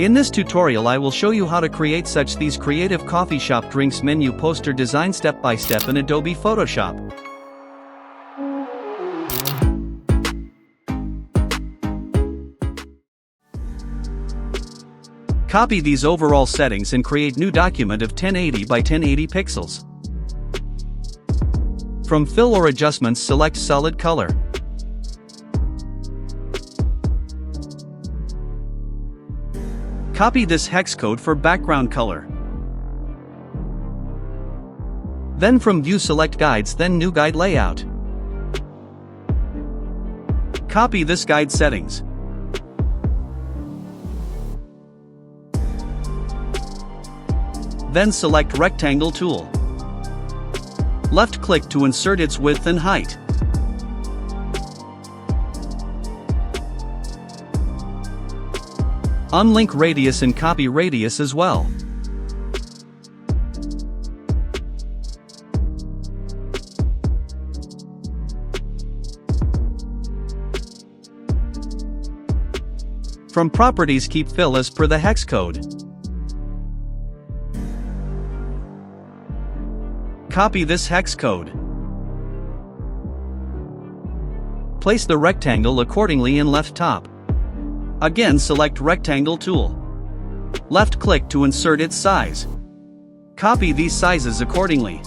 In this tutorial I will show you how to create these creative coffee shop drinks menu poster design step by step in Adobe Photoshop. Copy these overall settings and create new document of 1080 by 1080 pixels. From Fill or Adjustments select Solid Color. Copy this hex code for background color. Then from View select Guides, then New Guide Layout. Copy this guide settings. Then select Rectangle tool. Left-click to insert its width and height. Unlink radius and copy radius as well. From Properties keep Fill as per the hex code. Copy this hex code. Place the rectangle accordingly in left top. Again select Rectangle tool. Left-click to insert its size. Copy these sizes accordingly.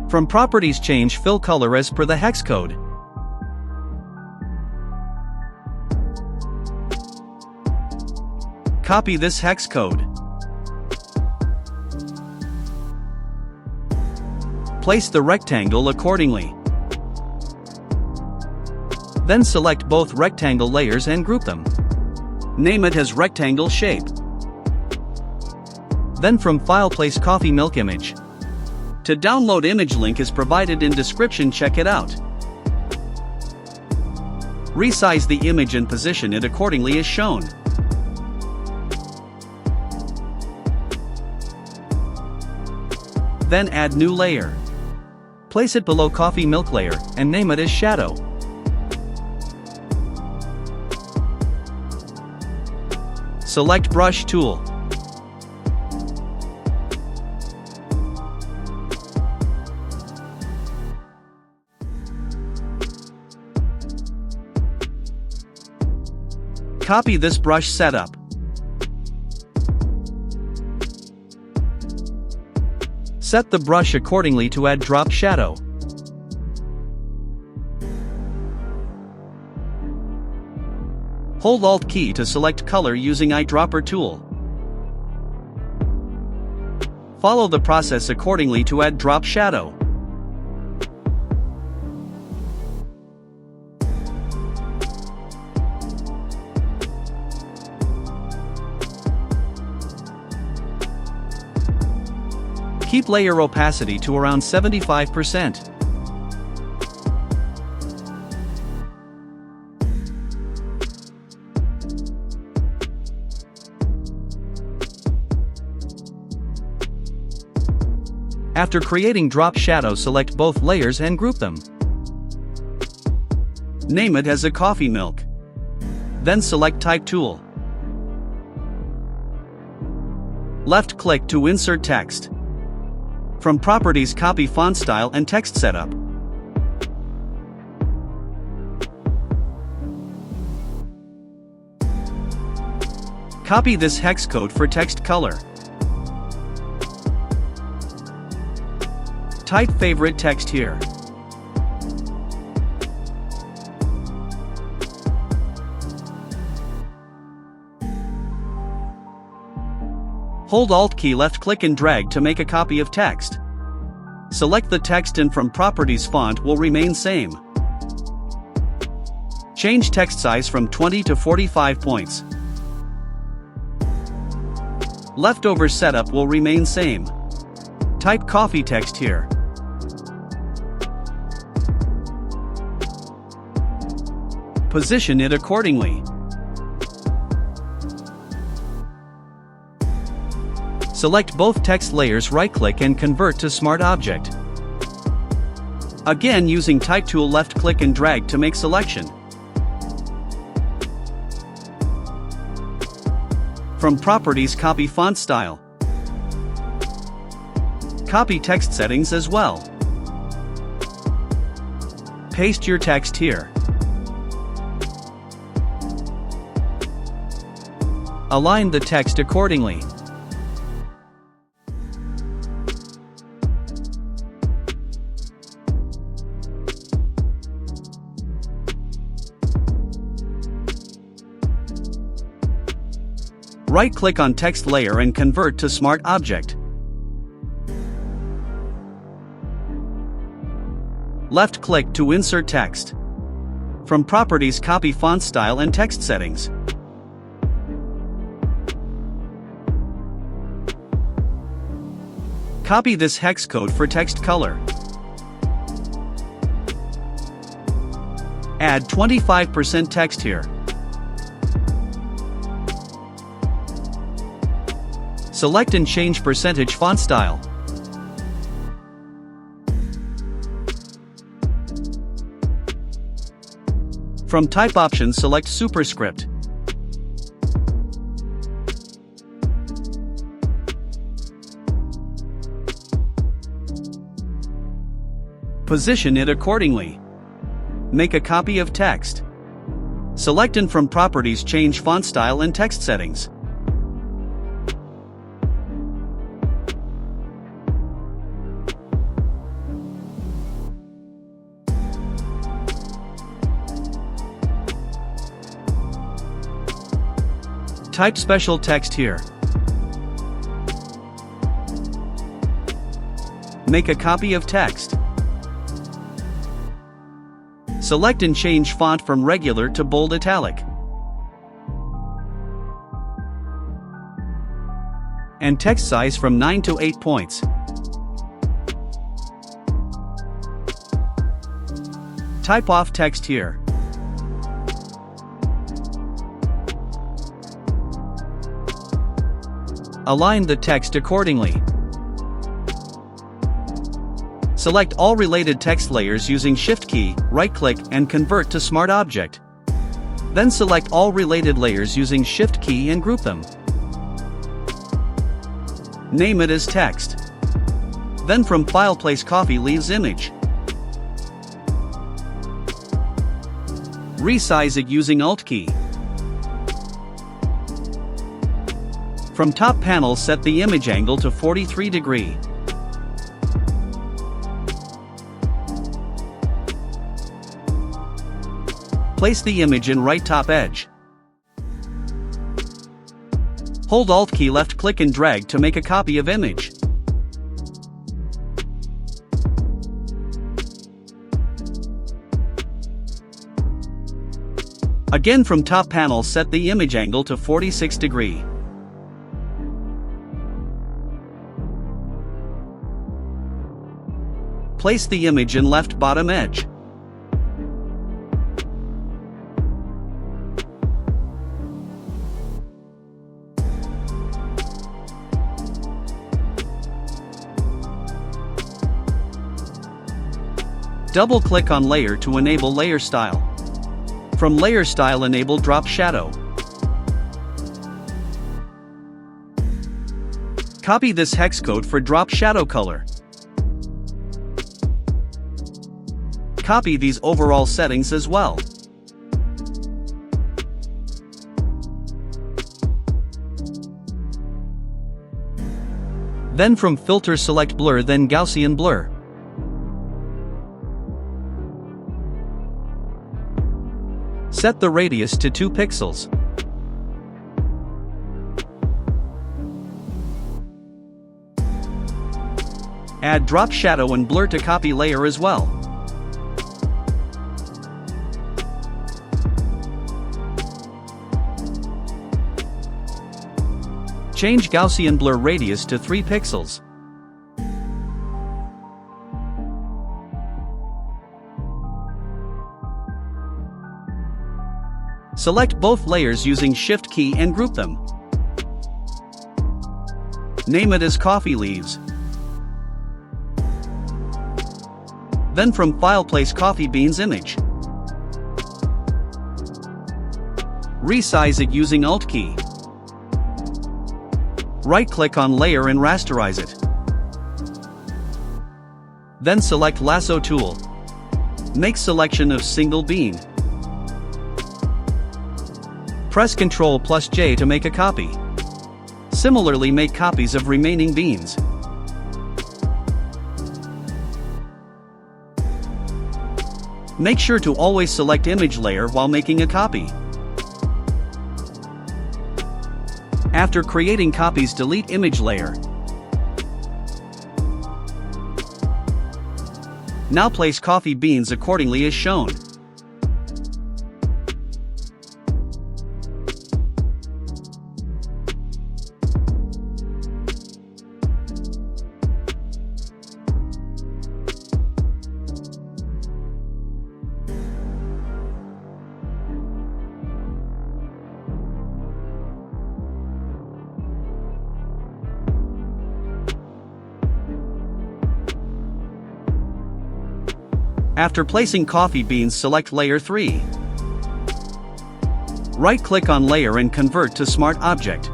From Properties change Fill color as per the hex code. Copy this hex code. Place the rectangle accordingly. Then select both rectangle layers and group them. Name it as Rectangle Shape. Then from File place Coffee Milk image. To download image link is provided in description, check it out. Resize the image and position it accordingly as shown. Then add new layer. Place it below coffee milk layer and name it as Shadow. Select Brush tool. Copy this brush setup. Set the brush accordingly to add drop shadow. Hold Alt key to select color using eyedropper tool. Follow the process accordingly to add drop shadow. Keep layer opacity to around 75%. After creating drop shadow, select both layers and group them. Name it as a coffee milk. Then select Type tool. Left-click to insert text. From Properties copy font style and text setup. Copy this hex code for text color. Type favorite text here. Hold Alt key, left click and drag to make a copy of text. Select the text and from Properties font will remain same. Change text size from 20 to 45 points. Leftover setup will remain same. Type coffee text here. Position it accordingly. Select both text layers, right-click and convert to Smart Object. Again, using Type tool, left-click and drag to make selection. From Properties, copy font style. Copy text settings as well. Paste your text here. Align the text accordingly. Right-click on text layer and convert to Smart Object. Left-click to insert text. From Properties, copy font style and text settings. Copy this hex code for text color. Add 25% text here. Select and change percentage font style. From type options, select superscript. Position it accordingly. Make a copy of text. Select and from Properties, change font style and text settings. Type special text here. Make a copy of text. Select and change font from regular to bold italic. And text size from 9 to 8 points. Type off text here. Align the text accordingly. Select all related text layers using Shift key, right-click and convert to Smart Object. Then select all related layers using Shift key and group them. Name it as text. Then from File, place Coffee Leaves image. Resize it using Alt key. From top panel, set the image angle to 43 degrees. Place the image in right top edge. Hold Alt key, left click and drag to make a copy of image. Again, from top panel, set the image angle to 46 degrees. Place the image in left bottom edge. Double-click on layer to enable layer style. From layer style, enable drop shadow. Copy this hex code for drop shadow color. Copy these overall settings as well. Then from filter, select blur, then Gaussian blur. Set the radius to 2 pixels. Add drop shadow and blur to copy layer as well. Change Gaussian blur radius to 3 pixels. Select both layers using Shift key and group them. Name it as Coffee Leaves. Then from File place Coffee Beans image. Resize it using Alt key. Right-click on layer and rasterize it. Then select Lasso tool. Make selection of single bean. Press Ctrl+J to make a copy. Similarly, make copies of remaining beans. Make sure to always select image layer while making a copy. After creating copies, delete image layer. Now place coffee beans accordingly as shown. After placing coffee beans, select Layer 3. Right-click on Layer and convert to Smart Object.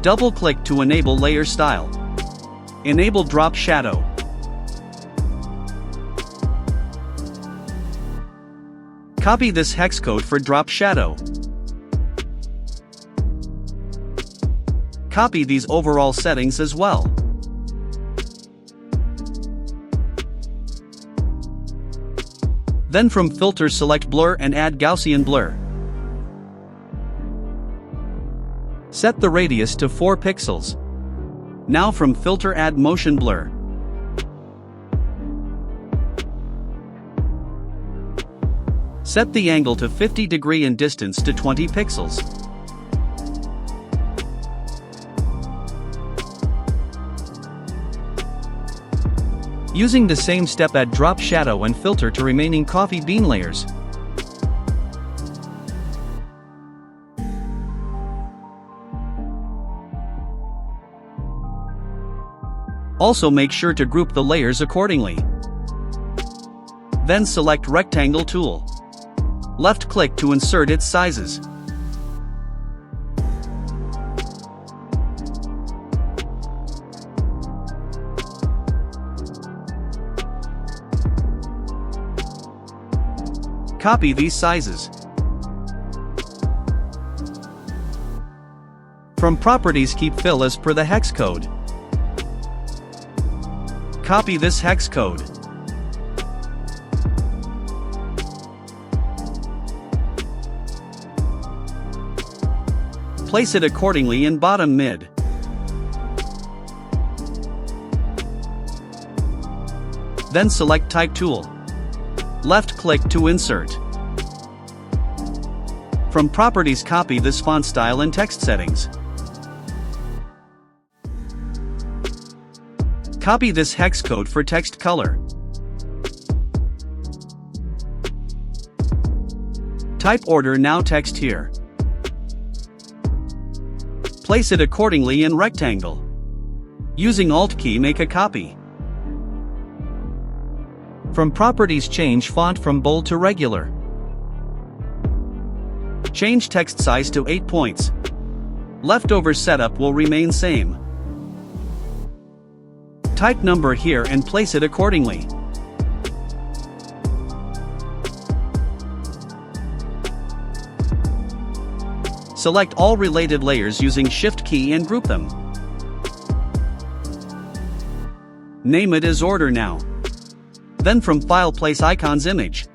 Double-click to enable Layer Style. Enable Drop Shadow. Copy this hex code for drop shadow. Copy these overall settings as well. Then from Filter select Blur and add Gaussian blur. Set the radius to 4 pixels. Now from Filter add Motion Blur. Set the angle to 50 degree and distance to 20 pixels. Using the same step, add drop shadow and filter to remaining coffee bean layers. Also make sure to group the layers accordingly. Then select Rectangle tool. Left-click to insert its sizes. Copy these sizes. From Properties, keep Fill as per the hex code. Copy this hex code. Place it accordingly in bottom mid. Then select Type tool. Left-click to insert. From Properties, copy this font style and text settings. Copy this hex code for text color. Type order now text here. Place it accordingly in rectangle. Using Alt key, make a copy. From Properties, change font from bold to regular. Change text size to 8 points. Leftover setup will remain same. Type number here and place it accordingly. Select all related layers using Shift key and group them. Name it as Order now. Then from File, place Icons image.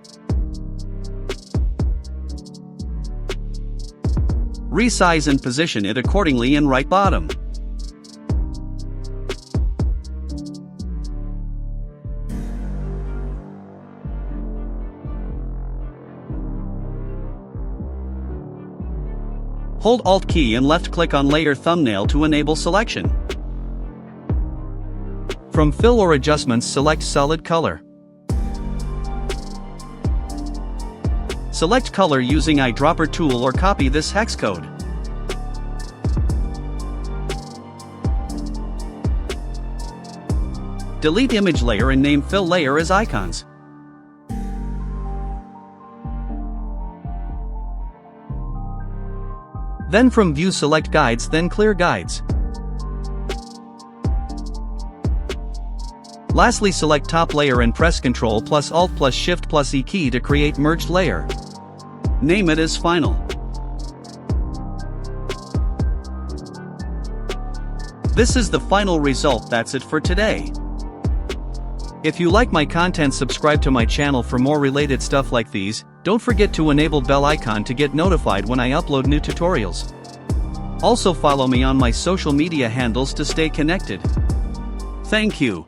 Resize and position it accordingly in right bottom. Hold Alt key and left-click on Layer Thumbnail to enable selection. From Fill or Adjustments, select Solid Color. Select color using eyedropper tool or copy this hex code. Delete image layer and name fill layer as icons. Then from view select guides, then clear guides. Lastly, select top layer and press Ctrl plus Alt plus Shift plus E key to create merged layer. Name it as final. This is the final result. That's it for today. If you like my content, subscribe to my channel for more related stuff like these. Don't forget to enable bell icon to get notified when I upload new tutorials. Also follow me on my social media handles to stay connected. Thank you.